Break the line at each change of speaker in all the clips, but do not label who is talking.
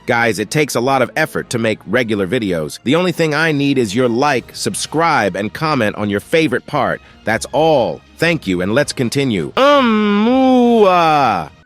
Guys, it takes a lot of effort to make regular videos. The only thing I need is your like, subscribe, and comment on your favorite part. That's all. Thank you, and let's continue.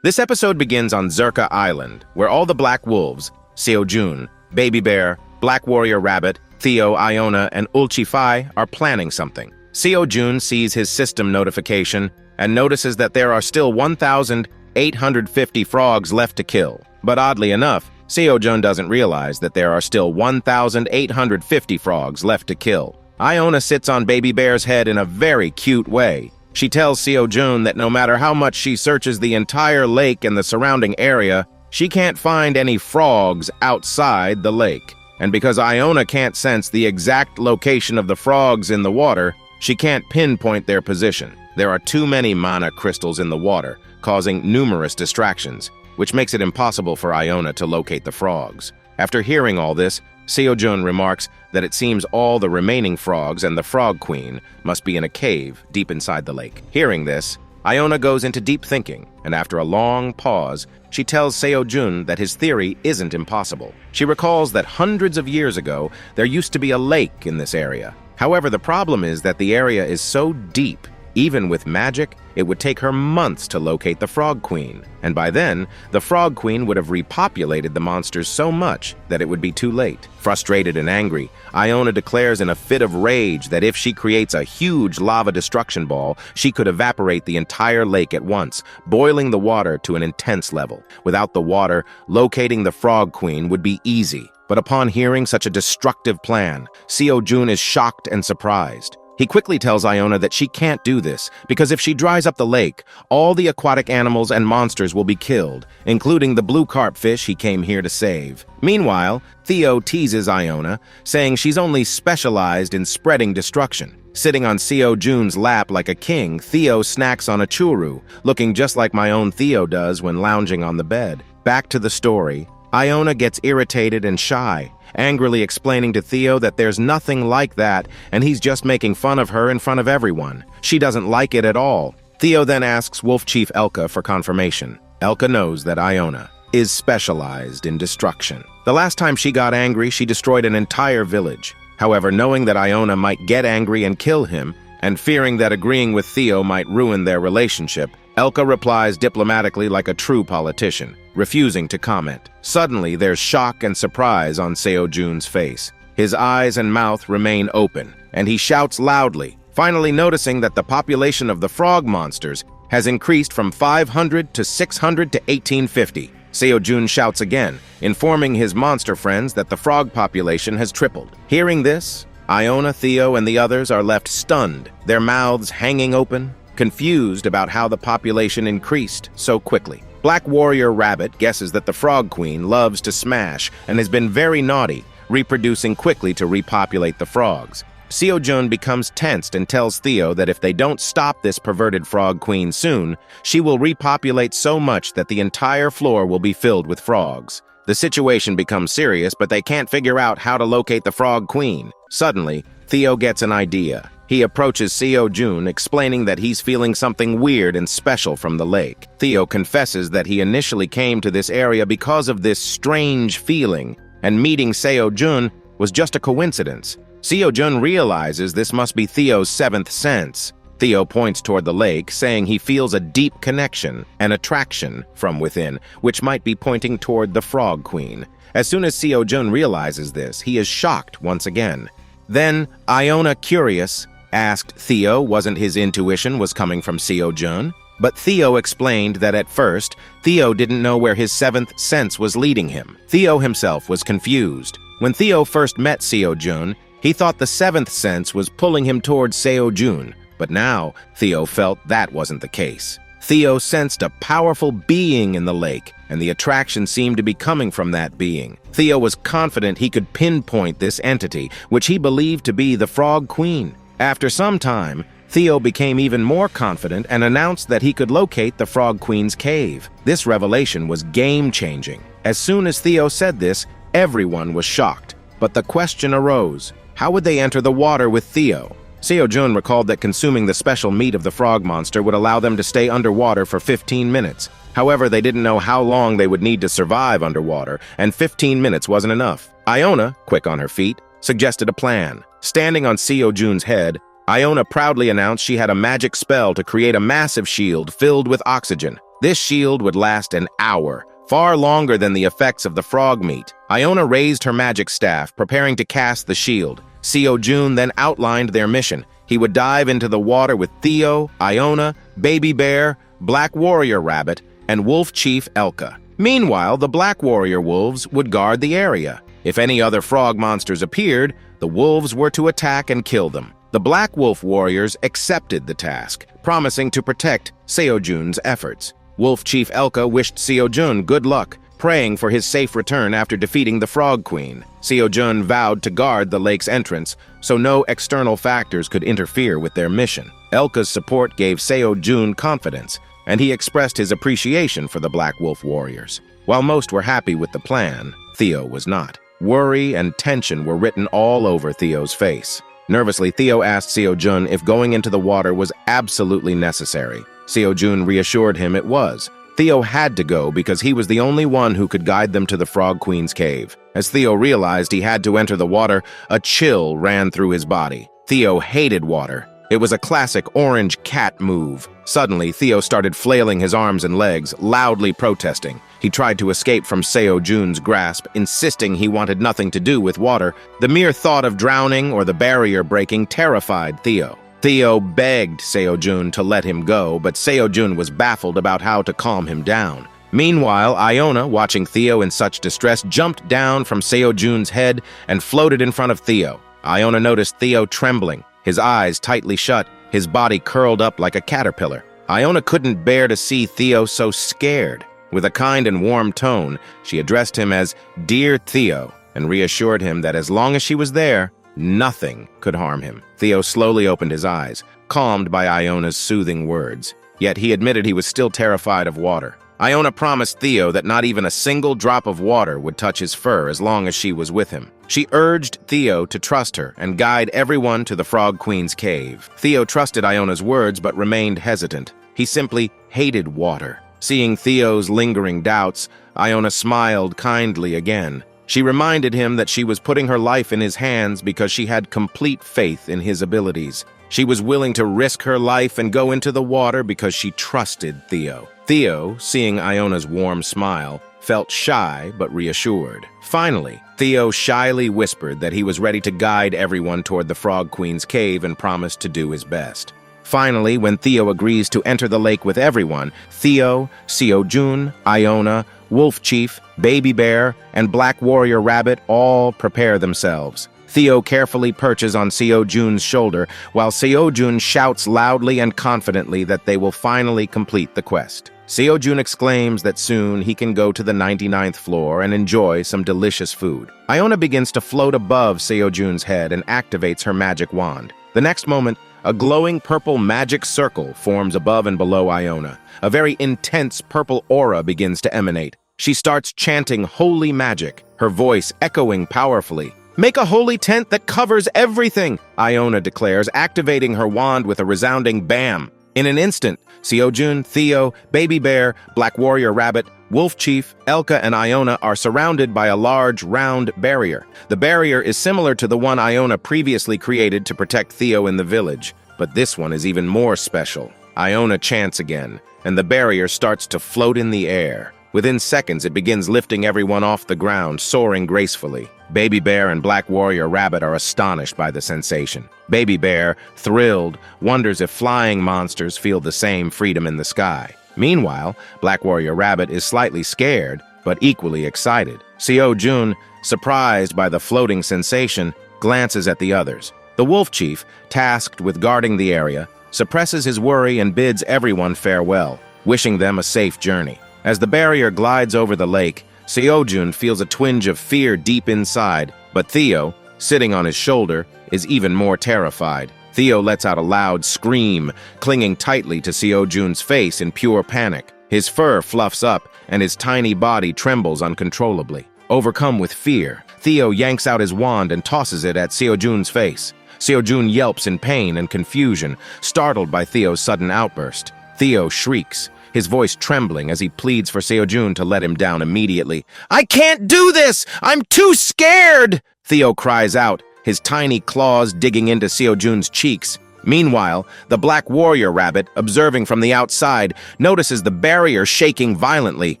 This episode begins on Zerka Island, where all the Black Wolves, Seo-jun, Baby Bear, Black Warrior Rabbit, Theo, Iona, and Ulchi-Fi are planning something. Seo-jun sees his system notification and notices that there are still 1,850 frogs left to kill. But oddly enough, Seo-jun doesn't realize that there are still 1,850 frogs left to kill. Iona sits on Baby Bear's head in a very cute way. She tells Seo-jun that no matter how much she searches the entire lake and the surrounding area, she can't find any frogs outside the lake. And because Iona can't sense the exact location of the frogs in the water, she can't pinpoint their position. There are too many mana crystals in the water, causing numerous distractions, which makes it impossible for Iona to locate the frogs. After hearing all this, Seo-jun remarks that it seems all the remaining frogs and the Frog Queen must be in a cave deep inside the lake. Hearing this, Iona goes into deep thinking, and after a long pause, she tells Seo-jun that his theory isn't impossible. She recalls that hundreds of years ago, there used to be a lake in this area. However, the problem is that the area is so deep, even with magic, it would take her months to locate the Frog Queen. And by then, the Frog Queen would have repopulated the monsters so much that it would be too late. Frustrated and angry, Iona declares in a fit of rage that if she creates a huge lava destruction ball, she could evaporate the entire lake at once, boiling the water to an intense level. Without the water, locating the Frog Queen would be easy. But upon hearing such a destructive plan, Seo-jun is shocked and surprised. He quickly tells Iona that she can't do this, because if she dries up the lake, all the aquatic animals and monsters will be killed, including the blue carp fish he came here to save. Meanwhile, Theo teases Iona, saying she's only specialized in spreading destruction. Sitting on Seo-jun's lap like a king, Theo snacks on a churu, looking just like my own Theo does when lounging on the bed. Back to the story, Iona gets irritated and shy, angrily explaining to Theo that there's nothing like that and he's just making fun of her in front of everyone. She doesn't like it at all. Theo then asks Wolf Chief Elka for confirmation. Elka knows that Iona is specialized in destruction. The last time she got angry, she destroyed an entire village. However, knowing that Iona might get angry and kill him, and fearing that agreeing with Theo might ruin their relationship, Elka replies diplomatically like a true politician, refusing to comment. Suddenly, there's shock and surprise on Seo-jun's face. His eyes and mouth remain open, and he shouts loudly, finally noticing that the population of the frog monsters has increased from 500 to 600 to 1850. Seo-jun shouts again, informing his monster friends that the frog population has tripled. Hearing this, Iona, Theo, and the others are left stunned, their mouths hanging open, confused about how the population increased so quickly. Black Warrior Rabbit guesses that the Frog Queen loves to smash and has been very naughty, reproducing quickly to repopulate the frogs. Seo-jun becomes tensed and tells Theo that if they don't stop this perverted Frog Queen soon, she will repopulate so much that the entire floor will be filled with frogs. The situation becomes serious, but they can't figure out how to locate the Frog Queen. Suddenly, Theo gets an idea. He approaches Seo-jun, explaining that he's feeling something weird and special from the lake. Theo confesses that he initially came to this area because of this strange feeling, and meeting Seo-jun was just a coincidence. Seo-jun realizes this must be Theo's seventh sense. Theo points toward the lake, saying he feels a deep connection, an attraction from within, which might be pointing toward the Frog Queen. As soon as Seo-jun realizes this, he is shocked once again. Then, Iona, curious, asked Theo wasn't his intuition was coming from Seo-jun, but Theo explained that at first, Theo didn't know where his seventh sense was leading him. Theo himself was confused. When Theo first met Seo-jun, he thought the seventh sense was pulling him towards Seo-jun, but now Theo felt that wasn't the case. Theo sensed a powerful being in the lake, and the attraction seemed to be coming from that being. Theo was confident he could pinpoint this entity, which he believed to be the Frog Queen. After some time, Theo became even more confident and announced that he could locate the Frog Queen's cave. This revelation was game-changing. As soon as Theo said this, everyone was shocked. But the question arose, how would they enter the water with Theo? Seo-jun recalled that consuming the special meat of the frog monster would allow them to stay underwater for 15 minutes. However, they didn't know how long they would need to survive underwater, and 15 minutes wasn't enough. Iona, quick on her feet, suggested a plan. Standing on Seo-jun's head, Iona proudly announced she had a magic spell to create a massive shield filled with oxygen. This shield would last an hour, far longer than the effects of the frog meat. Iona raised her magic staff, preparing to cast the shield. Seo-jun then outlined their mission. He would dive into the water with Theo, Iona, Baby Bear, Black Warrior Rabbit, and Wolf Chief Elka. Meanwhile, the Black Warrior Wolves would guard the area. If any other frog monsters appeared, the wolves were to attack and kill them. The Black Wolf Warriors accepted the task, promising to protect Seo-jun's efforts. Wolf Chief Elka wished Seo-jun good luck, praying for his safe return after defeating the Frog Queen. Seo-jun vowed to guard the lake's entrance, so no external factors could interfere with their mission. Elka's support gave Seo-jun confidence, and he expressed his appreciation for the Black Wolf Warriors. While most were happy with the plan, Theo was not. Worry and tension were written all over Theo's face. Nervously, Theo asked Seo-jun if going into the water was absolutely necessary. Seo-jun reassured him it was. Theo had to go because he was the only one who could guide them to the Frog Queen's cave. As Theo realized he had to enter the water, a chill ran through his body. Theo hated water. It was a classic orange cat move. Suddenly, Theo started flailing his arms and legs, loudly protesting. He tried to escape from Seo-jun's grasp, insisting he wanted nothing to do with water. The mere thought of drowning or the barrier breaking terrified Theo. Theo begged Seo-jun to let him go, but Seo-jun was baffled about how to calm him down. Meanwhile, Iona, watching Theo in such distress, jumped down from Seo-jun's head and floated in front of Theo. Iona noticed Theo trembling, his eyes tightly shut, his body curled up like a caterpillar. Iona couldn't bear to see Theo so scared. With a kind and warm tone, she addressed him as Dear Theo and reassured him that as long as she was there, nothing could harm him. Theo slowly opened his eyes, calmed by Iona's soothing words. Yet he admitted he was still terrified of water. Iona promised Theo that not even a single drop of water would touch his fur as long as she was with him. She urged Theo to trust her and guide everyone to the Frog Queen's cave. Theo trusted Iona's words but remained hesitant. He simply hated water. Seeing Theo's lingering doubts, Iona smiled kindly again. She reminded him that she was putting her life in his hands because she had complete faith in his abilities. She was willing to risk her life and go into the water because she trusted Theo. Theo, seeing Iona's warm smile, felt shy but reassured. Finally, Theo shyly whispered that he was ready to guide everyone toward the Frog Queen's cave and promised to do his best. Finally, when Theo agrees to enter the lake with everyone, Theo, Seo-jun, Iona, Wolf Chief, Baby Bear, and Black Warrior Rabbit all prepare themselves. Theo carefully perches on Seo-jun's shoulder, while Seo-jun shouts loudly and confidently that they will finally complete the quest. Seo-jun exclaims that soon he can go to the 99th floor and enjoy some delicious food. Iona begins to float above Seo-jun's head and activates her magic wand. The next moment, a glowing purple magic circle forms above and below Iona. A very intense purple aura begins to emanate. She starts chanting holy magic, her voice echoing powerfully. "Make a holy tent that covers everything," Iona declares, activating her wand with a resounding bam. In an instant, Seo-jun, Theo, Baby Bear, Black Warrior Rabbit, Wolf Chief, Elka, and Iona are surrounded by a large, round barrier. The barrier is similar to the one Iona previously created to protect Theo in the village, but this one is even more special. Iona chants again, and the barrier starts to float in the air. Within seconds, it begins lifting everyone off the ground, soaring gracefully. Baby Bear and Black Warrior Rabbit are astonished by the sensation. Baby Bear, thrilled, wonders if flying monsters feel the same freedom in the sky. Meanwhile, Black Warrior Rabbit is slightly scared, but equally excited. Seo-jun, surprised by the floating sensation, glances at the others. The Wolf Chief, tasked with guarding the area, suppresses his worry and bids everyone farewell, wishing them a safe journey. As the barrier glides over the lake, Seo-jun feels a twinge of fear deep inside, but Theo, sitting on his shoulder, is even more terrified. Theo lets out a loud scream, clinging tightly to Seo-jun's face in pure panic. His fur fluffs up, and his tiny body trembles uncontrollably. Overcome with fear, Theo yanks out his wand and tosses it at Seo-jun's face. Seo-jun yelps in pain and confusion, startled by Theo's sudden outburst. Theo shrieks. his voice trembling as he pleads for Seojun to let him down immediately. "I can't do this! I'm too scared!" Theo cries out, his tiny claws digging into Seojun's cheeks. Meanwhile, the Black Warrior Rabbit, observing from the outside, notices the barrier shaking violently.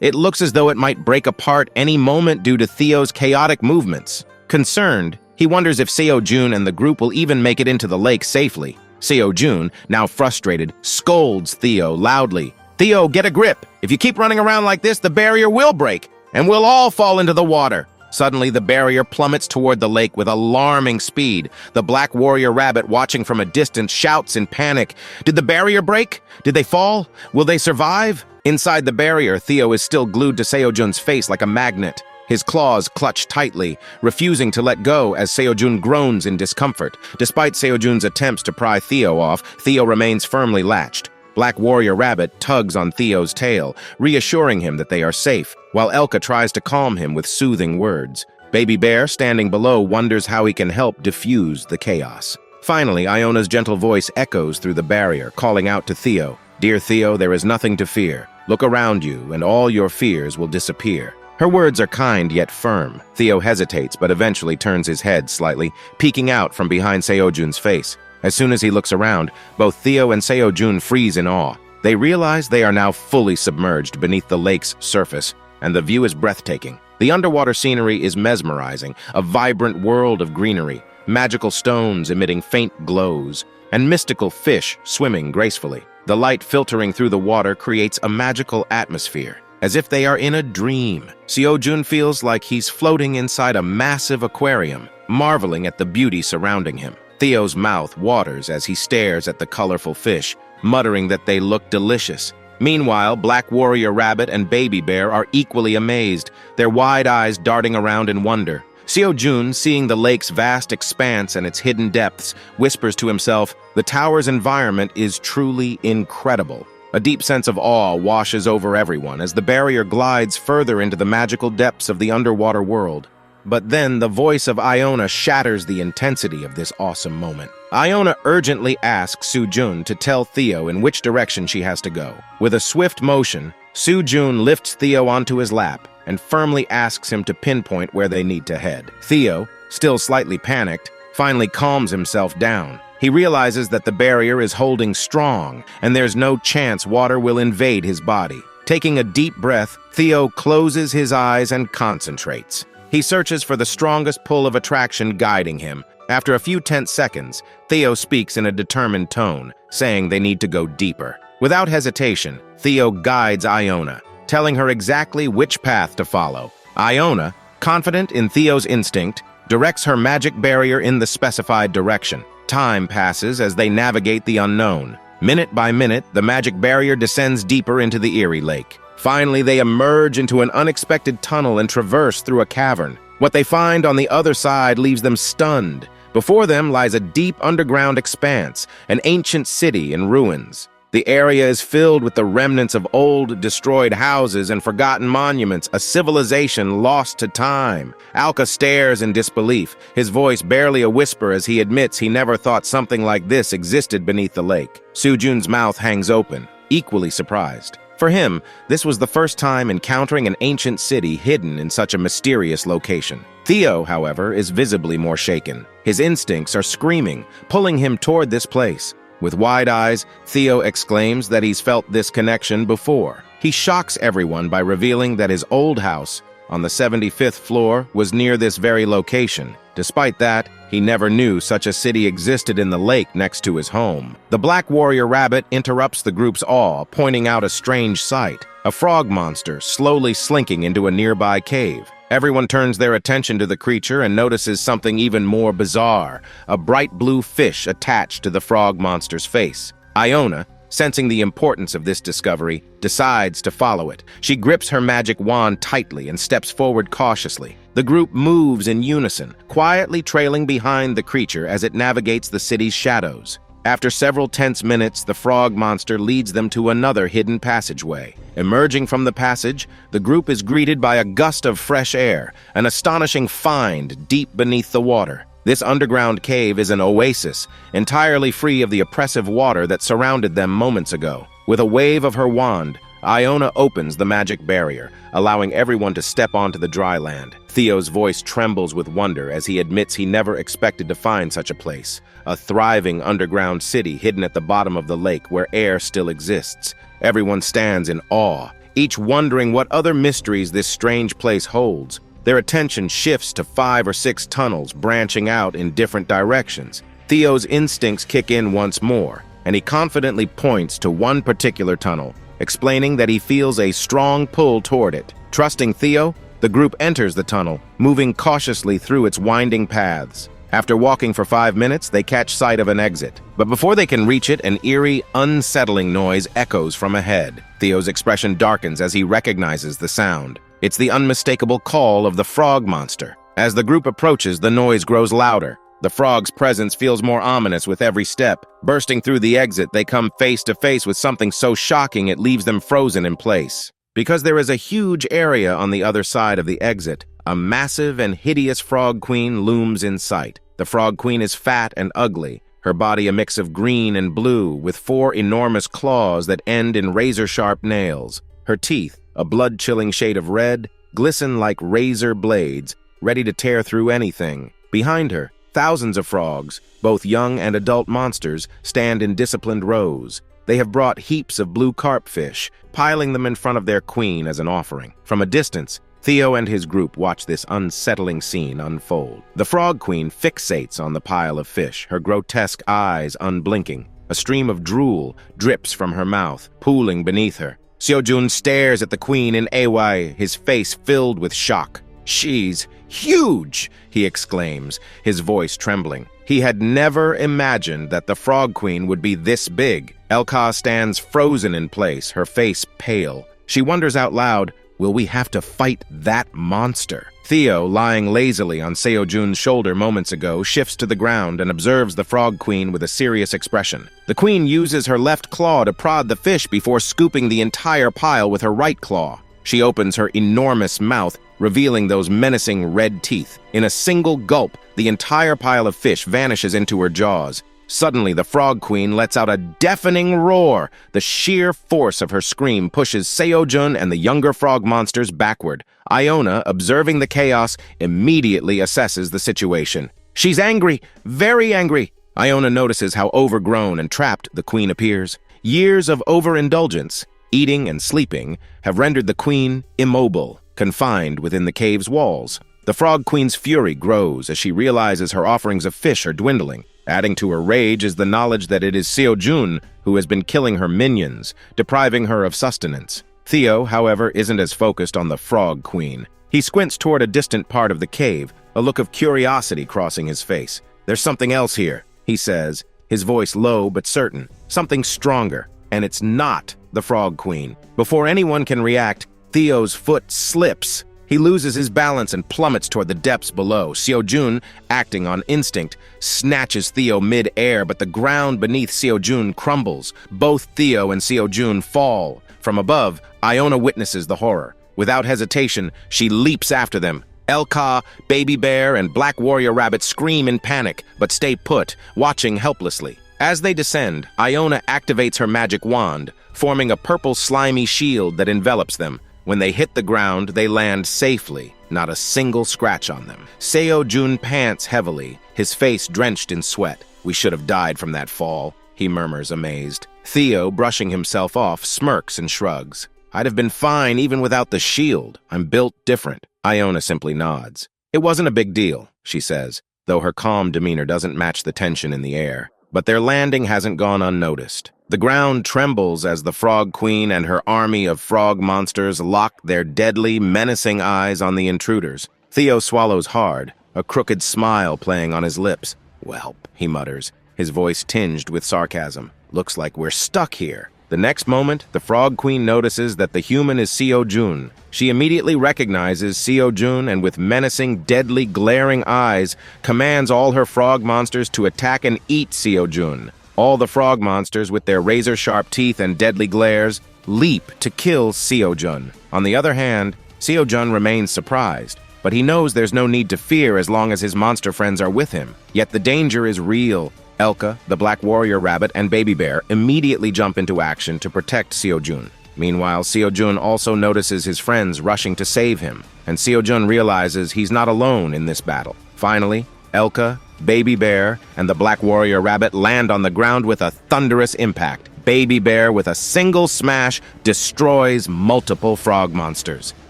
It looks as though it might break apart any moment due to Theo's chaotic movements. Concerned, he wonders if Seojun and the group will even make it into the lake safely. Seojun, now frustrated, scolds Theo loudly. "Theo, get a grip! If you keep running around like this, the barrier will break, and we'll all fall into the water." Suddenly, the barrier plummets toward the lake with alarming speed. The Black Warrior Rabbit, watching from a distance, shouts in panic. Did the barrier break? Did they fall? Will they survive? Inside the barrier, Theo is still glued to Seojun's face like a magnet. His claws clutch tightly, refusing to let go as Seojun groans in discomfort. Despite Seojun's attempts to pry Theo off, Theo remains firmly latched. Black Warrior Rabbit tugs on Theo's tail, reassuring him that they are safe, while Elka tries to calm him with soothing words. Baby Bear, standing below, wonders how he can help diffuse the chaos. Finally, Iona's gentle voice echoes through the barrier, calling out to Theo. "Dear Theo, there is nothing to fear. Look around you, and all your fears will disappear." Her words are kind yet firm. Theo hesitates, but eventually turns his head slightly, peeking out from behind Seojun's face. As soon as he looks around, both Theo and Seojun freeze in awe. They realize they are now fully submerged beneath the lake's surface, and the view is breathtaking. The underwater scenery is mesmerizing, a vibrant world of greenery, magical stones emitting faint glows, and mystical fish swimming gracefully. The light filtering through the water creates a magical atmosphere, as if they are in a dream. Seojun feels like he's floating inside a massive aquarium, marveling at the beauty surrounding him. Theo's mouth waters as he stares at the colorful fish, muttering that they look delicious. Meanwhile, Black Warrior Rabbit and Baby Bear are equally amazed, their wide eyes darting around in wonder. Seojun, seeing the lake's vast expanse and its hidden depths, whispers to himself, "The tower's environment is truly incredible." A deep sense of awe washes over everyone as the barrier glides further into the magical depths of the underwater world. But then the voice of Iona shatters the intensity of this awesome moment. Iona urgently asks Seojun to tell Theo in which direction she has to go. With a swift motion, Seojun lifts Theo onto his lap and firmly asks him to pinpoint where they need to head. Theo, still slightly panicked, finally calms himself down. He realizes that the barrier is holding strong and there's no chance water will invade his body. Taking a deep breath, Theo closes his eyes and concentrates. He searches for the strongest pull of attraction guiding him. After a few tense seconds, Theo speaks in a determined tone, saying they need to go deeper. Without hesitation, Theo guides Iona, telling her exactly which path to follow. Iona, confident in Theo's instinct, directs her magic barrier in the specified direction. Time passes as they navigate the unknown. Minute by minute, the magic barrier descends deeper into the eerie lake. Finally, they emerge into an unexpected tunnel and traverse through a cavern. What they find on the other side leaves them stunned. Before them lies a deep underground expanse, an ancient city in ruins. The area is filled with the remnants of old, destroyed houses and forgotten monuments, a civilization lost to time. Alka stares in disbelief, his voice barely a whisper as he admits he never thought something like this existed beneath the lake. Seojun's mouth hangs open, equally surprised. For him, this was the first time encountering an ancient city hidden in such a mysterious location. Theo, however, is visibly more shaken. His instincts are screaming, pulling him toward this place. With wide eyes, Theo exclaims that he's felt this connection before. He shocks everyone by revealing that his old house, on the 75th floor, was near this very location. Despite that, he never knew such a city existed in the lake next to his home. The Black Warrior Rabbit interrupts the group's awe, pointing out a strange sight, a frog monster slowly slinking into a nearby cave. Everyone turns their attention to the creature and notices something even more bizarre, a bright blue fish attached to the frog monster's face. Iona, sensing the importance of this discovery, decides to follow it. She grips her magic wand tightly and steps forward cautiously. The group moves in unison, quietly trailing behind the creature as it navigates the city's shadows. After several tense minutes, the frog monster leads them to another hidden passageway. Emerging from the passage, the group is greeted by a gust of fresh air, an astonishing find deep beneath the water. This underground cave is an oasis, entirely free of the oppressive water that surrounded them moments ago. With a wave of her wand, Iona opens the magic barrier, allowing everyone to step onto the dry land. Theo's voice trembles with wonder as he admits he never expected to find such a place, a thriving underground city hidden at the bottom of the lake where air still exists. Everyone stands in awe, each wondering what other mysteries this strange place holds. Their attention shifts to 5 or 6 tunnels branching out in different directions. Theo's instincts kick in once more, and he confidently points to one particular tunnel, explaining that he feels a strong pull toward it. Trusting Theo, the group enters the tunnel, moving cautiously through its winding paths. After walking for 5 minutes, they catch sight of an exit. But before they can reach it, an eerie, unsettling noise echoes from ahead. Theo's expression darkens as he recognizes the sound. It's the unmistakable call of the frog monster. As the group approaches, the noise grows louder. The frog's presence feels more ominous with every step. Bursting through the exit, they come face to face with something so shocking it leaves them frozen in place. Because there is a huge area on the other side of the exit, a massive and hideous frog queen looms in sight. The frog queen is fat and ugly, her body a mix of green and blue, with 4 enormous claws that end in razor-sharp nails. Her teeth, a blood-chilling shade of red, glisten like razor blades, ready to tear through anything. Behind her, thousands of frogs, both young and adult monsters, stand in disciplined rows. They have brought heaps of blue carp fish, piling them in front of their queen as an offering. From a distance, Theo and his group watch this unsettling scene unfold. The frog queen fixates on the pile of fish, her grotesque eyes unblinking. A stream of drool drips from her mouth, pooling beneath her. Seojun stares at the queen in AY, his face filled with shock. "She's huge!" he exclaims, his voice trembling. He had never imagined that the frog queen would be this big. Elka stands frozen in place, her face pale. She wonders out loud, will we have to fight that monster? Theo, lying lazily on Seojun's shoulder moments ago, shifts to the ground and observes the frog queen with a serious expression. The queen uses her left claw to prod the fish before scooping the entire pile with her right claw. She opens her enormous mouth, revealing those menacing red teeth. In a single gulp, the entire pile of fish vanishes into her jaws. Suddenly, the frog queen lets out a deafening roar. The sheer force of her scream pushes Seojun and the younger frog monsters backward. Iona, observing the chaos, immediately assesses the situation. She's angry, very angry. Iona notices how overgrown and trapped the queen appears. Years of overindulgence, eating and sleeping, have rendered the queen immobile, confined within the cave's walls. The frog queen's fury grows as she realizes her offerings of fish are dwindling. Adding to her rage is the knowledge that it is Seojun who has been killing her minions, depriving her of sustenance. Theo, however, isn't as focused on the frog queen. He squints toward a distant part of the cave, a look of curiosity crossing his face. "There's something else here," he says, his voice low but certain. "Something stronger, and it's not the frog queen." Before anyone can react, Theo's foot slips. He loses his balance and plummets toward the depths below. Seojun, acting on instinct, snatches Theo mid-air, but the ground beneath Seojun crumbles. Both Theo and Seojun fall. From above, Iona witnesses the horror. Without hesitation, she leaps after them. Elka, Baby Bear, and Black Warrior Rabbit scream in panic, but stay put, watching helplessly. As they descend, Iona activates her magic wand, forming a purple slimy shield that envelops them. When they hit the ground, they land safely, not a single scratch on them. Seojun pants heavily, his face drenched in sweat. "We should have died from that fall," he murmurs, amazed. Theo, brushing himself off, smirks and shrugs. "I'd have been fine even without the shield. I'm built different." Iona simply nods. "It wasn't a big deal," she says, though her calm demeanor doesn't match the tension in the air. But their landing hasn't gone unnoticed. The ground trembles as the frog queen and her army of frog monsters lock their deadly, menacing eyes on the intruders. Theo swallows hard, a crooked smile playing on his lips. "Welp," he mutters, his voice tinged with sarcasm. "Looks like we're stuck here." The next moment, the frog queen notices that the human is Seojun. She immediately recognizes Seojun and with menacing, deadly, glaring eyes, commands all her frog monsters to attack and eat Seojun. All the frog monsters, with their razor-sharp teeth and deadly glares, leap to kill Seojun. On the other hand, Seojun remains surprised, but he knows there's no need to fear as long as his monster friends are with him. Yet the danger is real. Elka, the Black Warrior Rabbit, and Baby Bear immediately jump into action to protect Seo-jun. Meanwhile, Seo-jun also notices his friends rushing to save him, and Seo-jun realizes he's not alone in this battle. Finally, Elka, Baby Bear, and the Black Warrior Rabbit land on the ground with a thunderous impact. Baby Bear, with a single smash, destroys multiple frog monsters.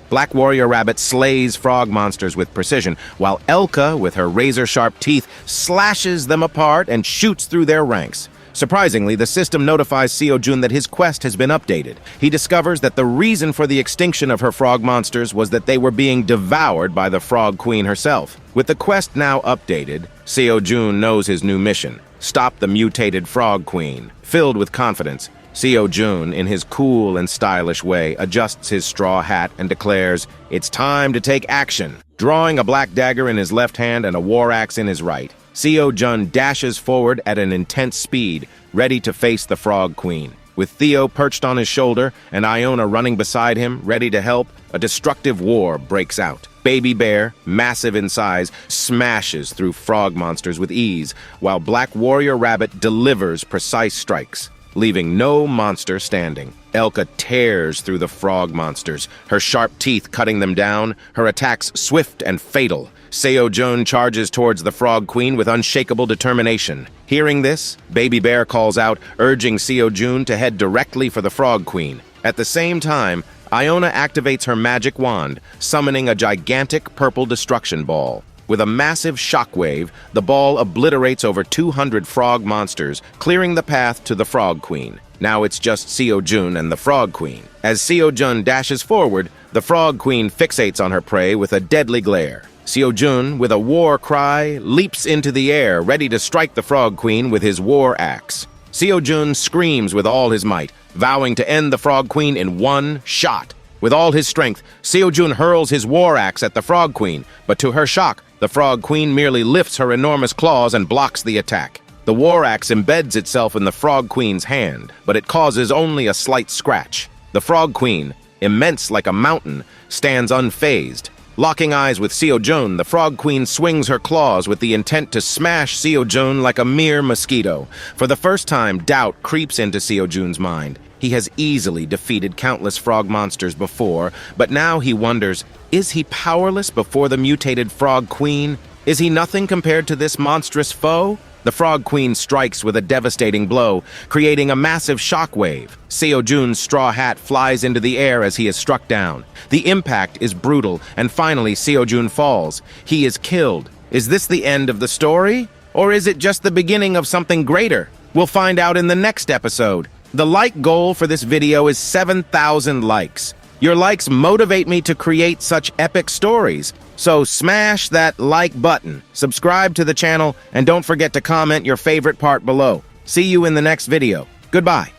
Black Warrior Rabbit slays frog monsters with precision, while Elka, with her razor-sharp teeth, slashes them apart and shoots through their ranks. Surprisingly, the system notifies Seo-jun that his quest has been updated. He discovers that the reason for the extinction of her frog monsters was that they were being devoured by the Frog Queen herself. With the quest now updated, Seo-jun knows his new mission: stop the mutated Frog Queen. Filled with confidence, Seo-jun, in his cool and stylish way, adjusts his straw hat and declares, "It's time to take action." Drawing a black dagger in his left hand and a war axe in his right, Seo-jun dashes forward at an intense speed, ready to face the Frog Queen. With Theo perched on his shoulder and Iona running beside him, ready to help, a destructive war breaks out. Baby Bear, massive in size, smashes through frog monsters with ease, while Black Warrior Rabbit delivers precise strikes, leaving no monster standing. Elka tears through the frog monsters, her sharp teeth cutting them down, her attacks swift and fatal. Seo-jun charges towards the Frog Queen with unshakable determination. Hearing this, Baby Bear calls out, urging Seo-jun to head directly for the Frog Queen. At the same time, Iona activates her magic wand, summoning a gigantic purple destruction ball. With a massive shockwave, the ball obliterates over 200 frog monsters, clearing the path to the Frog Queen. Now it's just Seo-jun and the Frog Queen. As Seo-jun dashes forward, the Frog Queen fixates on her prey with a deadly glare. Seo-jun, with a war cry, leaps into the air, ready to strike the Frog Queen with his war axe. Seo-jun screams with all his might, vowing to end the Frog Queen in one shot. With all his strength, Seo-jun hurls his war axe at the Frog Queen, but to her shock, the Frog Queen merely lifts her enormous claws and blocks the attack. The war axe embeds itself in the Frog Queen's hand, but it causes only a slight scratch. The Frog Queen, immense like a mountain, stands unfazed. Locking eyes with Seo-jun, the Frog Queen swings her claws with the intent to smash Seo-jun like a mere mosquito. For the first time, doubt creeps into Seo-jun's mind. He has easily defeated countless frog monsters before, but now he wonders, is he powerless before the mutated Frog Queen? Is he nothing compared to this monstrous foe? The Frog Queen strikes with a devastating blow, creating a massive shockwave. Seo-jun's straw hat flies into the air as he is struck down. The impact is brutal, and finally Seo-jun falls. He is killed. Is this the end of the story? Or is it just the beginning of something greater? We'll find out in the next episode. The like goal for this video is 7,000 likes. Your likes motivate me to create such epic stories. So smash that like button, subscribe to the channel, and don't forget to comment your favorite part below. See you in the next video. Goodbye.